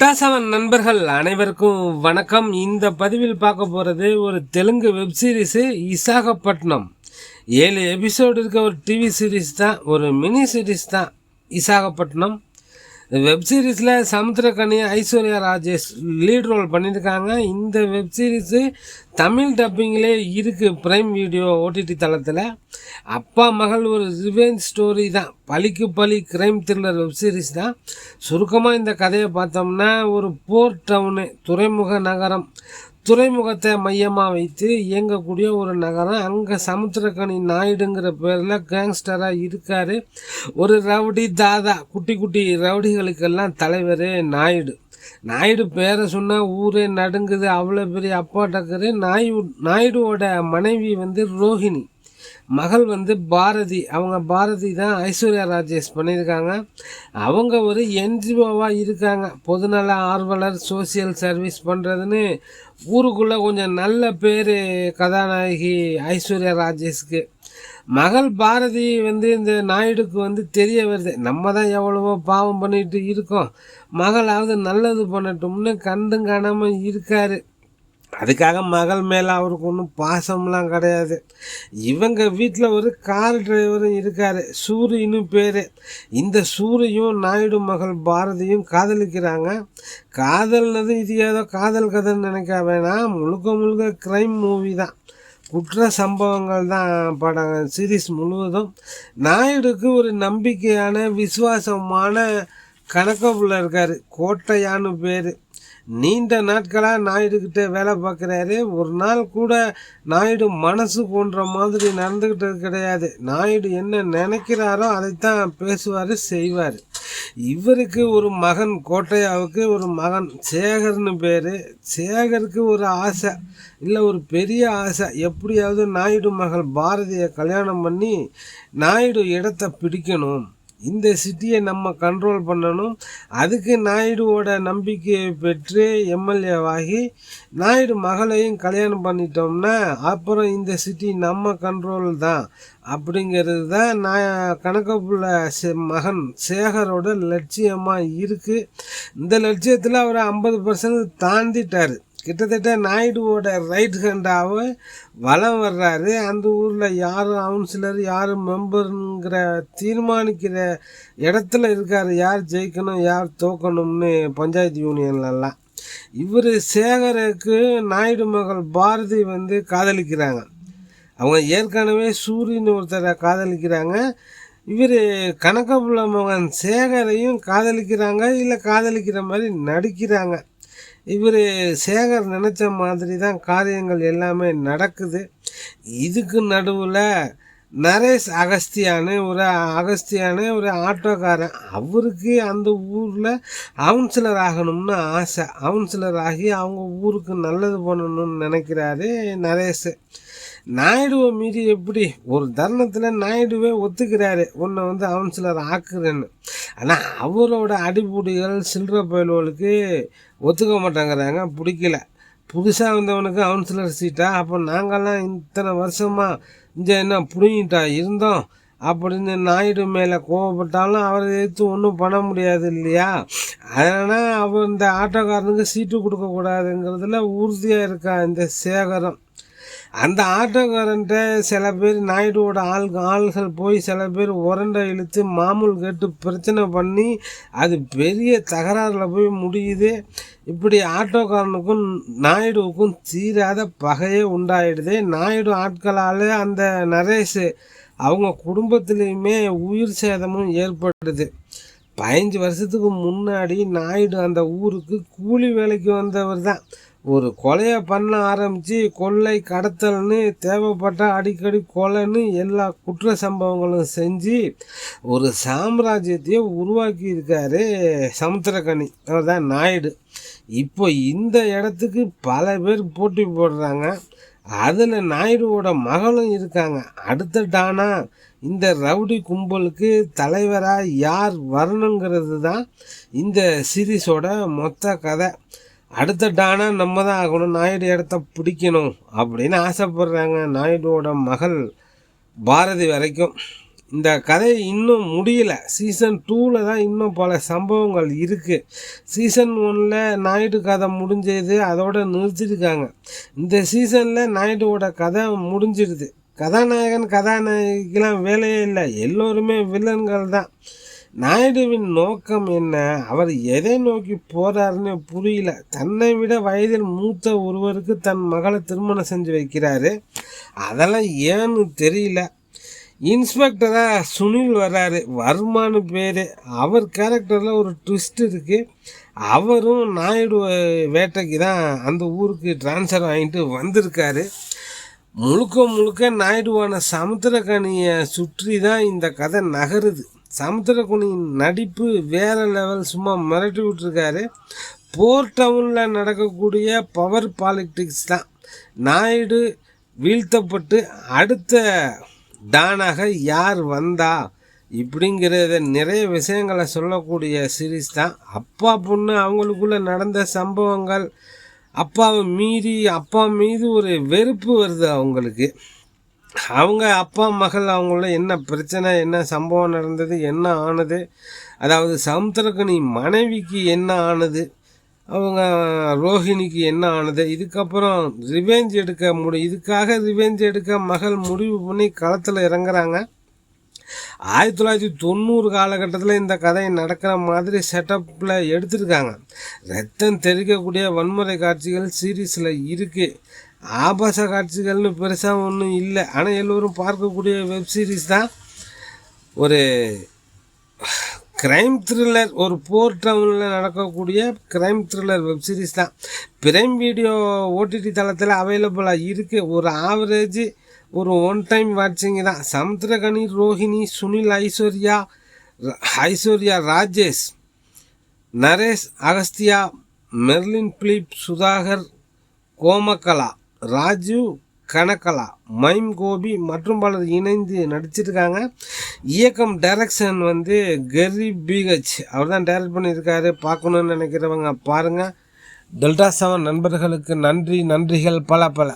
டாசவன் நண்பர்கள் அனைவருக்கும் வணக்கம். இந்த பதிவில் பார்க்க போகிறது ஒரு தெலுங்கு வெப்சீரிஸு விசாகப்பட்டினம். 7 எபிசோடு இருக்க ஒரு டிவி சீரீஸ் தான், ஒரு மினி சீரீஸ் தான் விசாகப்பட்டினம். வெப்சீரிஸில் சமுத்திரக்கனி, ஐஸ்வர்யா ராஜேஷ் லீட் ரோல் பண்ணியிருக்காங்க. இந்த வெப்சீரிஸு தமிழ் டப்பிங்கிலே இருக்குது ப்ரைம் வீடியோ ஓடிடி தளத்தில். அப்பா மகள் ஒரு ரிவெஞ்ச் ஸ்டோரி தான், பழிக்கு பழி கிரைம் த்ரில்லர் வெப்சீரிஸ் தான். சுருக்கமாக இந்த கதையை பார்த்தோம்னா, ஒரு போர்ட் டவுனு, துறைமுக நகரம், துறைமுகத்தை மையமாக வைத்து இயங்கக்கூடிய ஒரு நகரம். அங்கே சமுத்திரக்கனி நாயுடுங்கிற பேரில் கேங்ஸ்டராக இருக்கார். ஒரு ரவுடி தாதா, குட்டி குட்டி ரவுடிகளுக்கெல்லாம் தலைவர் நாயுடு. நாயுடு பேரை சொன்னால் ஊரே நடுங்குது, அவ்வளோ பெரிய அப்பா டக்கரு. நாயுடுவோட மனைவி ரோஹிணி, மகள் பாரதி. அவங்க பாரதி தான் ஐஸ்வர்யா ராஜேஷ் பண்ணியிருக்காங்க. அவங்க ஒரு என்ஜிஓவாக இருக்காங்க, பொதுநல ஆர்வலர், சோசியல் சர்வீஸ் பண்ணுறதுன்னு ஊருக்குள்ளே கொஞ்சம் நல்ல பேர் கதாநாயகி ஐஸ்வர்யா ராஜேஷ்க்கு. மகள் பாரதி இந்த நாயுடுக்கு தெரிய வருது, நம்ம தான் எவ்வளவோ பாவம் பண்ணிட்டு இருக்கோம், மகளாவது நல்லது பண்ணட்டும்னு கண்டும் காணாமல் இருக்கார். அதுக்காக மகள் மேலே அவருக்கு ஒன்றும் பாசம்லாம் கிடையாது. இவங்க வீட்டில் ஒரு கார் டிரைவரும் இருக்கார், சூரியனு பேர். இந்த சூரியும் நாயுடு மகள் பாரதியும் காதலிக்கிறாங்க. காதல்னது இது ஏதோ காதல் கதைன்னு நினைக்க வேணாம், முழுக்க முழுக்க க்ரைம் மூவி தான், குற்ற சம்பவங்கள் தான் படம் சீரீஸ் முழுவதும். நாயுடுக்கு ஒரு நம்பிக்கையான விசுவாசமான கணக்கப்புள்ள இருக்கார், கோட்டையான்னு பேர். நீண்ட நாட்களாக நாயுடுகிட்ட வேலை பார்க்குறாரு. ஒரு நாள் கூட நாயுடு மனசு போன்ற மாதிரி நடந்துக்கிட்டது கிடையாது. நாயுடு என்ன நினைக்கிறாரோ அதைத்தான் பேசுவார், செய்வார். இவருக்கு ஒரு மகன், கோட்டையாவுக்கு ஒரு மகன் சேகர்னு பேர். சேகருக்கு ஒரு ஆசை, இல்லை ஒரு பெரிய ஆசை, எப்படியாவது நாயுடு மகள் பாரதியை கல்யாணம் பண்ணி நாயுடு இடத்த பிடிக்கணும், இந்த சிட்டியை நம்ம கண்ட்ரோல் பண்ணணும். அதுக்கு நாயுடுவோட நம்பிக்கையை பெற்று எம்எல்ஏவாகி நாயுடு மகளையும் கல்யாணம் பண்ணிட்டோம்னா அப்புறம் இந்த சிட்டி நம்ம கண்ட்ரோல் தான் அப்படிங்கிறது தான் கணக்கப்புள்ள மகன் சேகரோட லட்சியமாக இருக்குது. இந்த லட்சியத்தில் அவர் 50% தாண்டிட்டார். கிட்டத்தட்ட நாயுடுவோட ரைட் ஹேண்டாக வலம் வர்றாரு. அந்த ஊரில் யார் கவுன்சிலர், யார் மெம்பருங்கிற தீர்மானிக்கிற இடத்துல இருக்கார், யார் ஜெயிக்கணும் யார் தோக்கணும்னு பஞ்சாயத்து யூனியன்லலாம். இவர் சேகருக்கு நாயுடு மகள் பாரதி காதலிக்கிறாங்க. அவங்க ஏற்கனவே சூரியன் ஒருத்தரை காதலிக்கிறாங்க. இவர் கணக்கப்புள்ள மகன் சேகரையும் காதலிக்கிறாங்க, இல்லை காதலிக்கிற மாதிரி நடிக்கிறாங்க. இவர் சேகர் நினச்ச மாதிரி தான் காரியங்கள் எல்லாமே நடக்குது. இதுக்கு நடுவில் நரேஷ் அகஸ்தியானு ஒரு ஆட்டோக்காரன், அவருக்கு அந்த ஊரில் கவுன்சிலர் ஆகணும்னு ஆசை. கவுன்சிலர் ஆகி அவங்க ஊருக்கு நல்லது பண்ணணும்னு நினைக்கிறாரு நரேஷ். நாயுடுவை மீறி எப்படி ஒரு தருணத்தில் நாயுடுவே ஒத்துக்கிறாரு, உன்னை கவுன்சிலர் ஆக்குறேன்னு. ஆனால் அவரோட அடிப்பூடிகள் சில்லற பயல்களுக்கு ஒத்துக்க மாட்டேங்கிறாங்க, பிடிக்கல. புதுசாக வந்தவனுக்கு கவுன்சிலர் சீட்டா, அப்போ நாங்கள்லாம் இத்தனை வருஷமாக இங்கே என்ன பிடிங்கிட்டா இருந்தோம் அப்படின்னு நாயுடு மேலே கோவப்பட்டாலும் அவரை எதிர்த்து ஒன்றும் பண்ண முடியாது இல்லையா. அதனால் அவர் இந்த ஆட்டோக்காரனுக்கு சீட்டு கொடுக்கக்கூடாதுங்கிறதுல உறுதியாக இருக்கா இந்த சேகரம். அந்த ஆட்டோக்காரன்ட்ட சில பேர் நாயுடுவோட ஆள்கள் போய் சில பேர் உரண்டை இழுத்து மாமூல் கேட்டு பிரச்சனை பண்ணி அது பெரிய தகராறில் போய் முடியுது. இப்படி ஆட்டோக்காரனுக்கும் நாயுடுவுக்கும் தீராத பகையே உண்டாயிடுது. நாயுடு ஆட்களால் அந்த நரேஷ் அவங்க குடும்பத்துலேயுமே உயிர் சேதமும் ஏற்படுது. 15 வருஷத்துக்கு முன்னாடி நாயுடு அந்த ஊருக்கு கூலி வேலைக்கு வந்தவர் தான். ஒரு கொலையை பண்ண ஆரம்பித்து கொள்ளை, கடத்தல்னு தேவைப்பட்ட அடிக்கடி கொலைன்னு எல்லா குற்ற சம்பவங்களும் செஞ்சு ஒரு சாம்ராஜ்யத்தையே உருவாக்கி இருக்காரு சமுத்திரக்கனி, அவர் தான் நாயுடு. இப்போ இந்த இடத்துக்கு பல பேர் போட்டி போடுறாங்க. அதில் நாயுடுவோட மகளும் இருக்காங்க. அடுத்த டானா இந்த ரவுடி கும்பலுக்கு தலைவராக யார் வரணுங்கிறது தான் இந்த சீரீஸோட மொத்த கதை. அடுத்த டானா நம்ம தான் ஆகணும், நாயுடு இடத்த பிடிக்கணும் அப்படின்னு ஆசைப்படுறாங்க நாயுடுவோட மகள் பாரதி வரைக்கும். இந்த கதை இன்னும் முடியல. சீசன் 2ல் தான் இன்னும் பல சம்பவங்கள் இருக்குது. சீசன் 1ல் நாயுடு கதை முடிஞ்சது, அதோடு நிறுத்திருக்காங்க. இந்த சீசனில் நாயுடுவோட கதை முடிஞ்சிடுது. கதாநாயகிக்கெலாம் வேலையே இல்லை, எல்லோருமே வில்லன்கள் தான். நாயுடுவின் நோக்கம் என்ன, அவர் எதை நோக்கி போகிறாருன்னு புரியல. தன்னை விட வயதில் மூத்த ஒருவருக்கு தன் மகளை திருமணம் செஞ்சு வைக்கிறாரு. அதெல்லாம் ஏன்னு தெரியல. இன்ஸ்பெக்டராக சுனில் வர்றாரு, வர்மானு பேர். அவர் கேரக்டரில் ஒரு ட்விஸ்ட் இருக்குது. அவரும் நாயுடு வேட்டைக்கு தான் அந்த ஊருக்கு ட்ரான்ஸ்ஃபர் வாங்கிட்டு வந்திருக்காரு. முழுக்க நாயுடுவான சமுத்திரக்கனியை சுற்றி தான் இந்த கதை நகருது. சமுத்திரக்கனியின் நடிப்பு வேறு லெவல், சும்மா மிரட்டி விட்டுருக்காரு. போர் டவுனில் நடக்கக்கூடிய பவர் பாலிட்டிக்ஸ் தான். நாயுடு வீழ்த்தப்பட்டு அடுத்த டானாக யார் வந்தா இப்படிங்கிறத நிறைய விஷயங்களை சொல்லக்கூடிய சீரீஸ் தான். அப்பா பொண்ணு அவங்களுக்குள்ளே நடந்த சம்பவங்கள், அப்பாவை மீறி அப்பா மீது ஒரு வெறுப்பு வருது அவங்களுக்கு. அவங்க அப்பா மகள் அவங்கள என்ன பிரச்சனை, என்ன சம்பவம் நடந்தது, என்ன ஆனது, அதாவது சமுத்திரக்கனி மனைவிக்கு என்ன ஆனது, அவங்க ரோஹிணிக்கு என்ன ஆனது, இதுக்கப்புறம் ரிவெஞ்ச் எடுக்க இதுக்காக ரிவெஞ்ச் எடுக்க மகள் முடிவு பண்ணி களத்தில் இறங்குறாங்க. 1990 காலகட்டத்தில் இந்த கதை நடக்கிற மாதிரி செட்டப்பில் எடுத்திருக்காங்க. ரத்தம் தெளிக்கக்கூடிய வன்முறை காட்சிகள் சீரீஸில் இருக்குது. ஆபாச காட்சிகள்னு பெருசாக ஒன்றும் இல்லை. ஆனால் எல்லோரும் பார்க்கக்கூடிய வெப் சீரிஸ் தான். ஒரு க்ரைம் த்ரில்லர், ஒரு போர் டவுனில் நடக்கக்கூடிய க்ரைம் த்ரில்லர் வெப் சீரிஸ் தான். பிரைம் வீடியோ ஓடிடி தளத்தில் அவைலபிளாக இருக்குது. ஒரு ஆவரேஜ் ஒரு ஒன் டைம் வாட்சிங் தான். சமுத்திரகனி, ரோஹிணி, சுனில், ஐஸ்வர்யா ராஜேஷ், நரேஷ் அகஸ்தியா, மெர்லின் பிலிப், சுதாகர், கோமகலா, ராஜீவ் கனகலா, மைம் கோபி மற்றும் பலர் இணைந்து நடிச்சிருக்காங்க. இயக்கம் டைரக்ஷன் கெர்ரி பிஹெச் அவர் தான் டைரக்ட் பண்ணியிருக்காரு. பார்க்கணுன்னு நினைக்கிறவங்க பாருங்கள். டெல்டா 7 நண்பர்களுக்கு நன்றிகள் பல.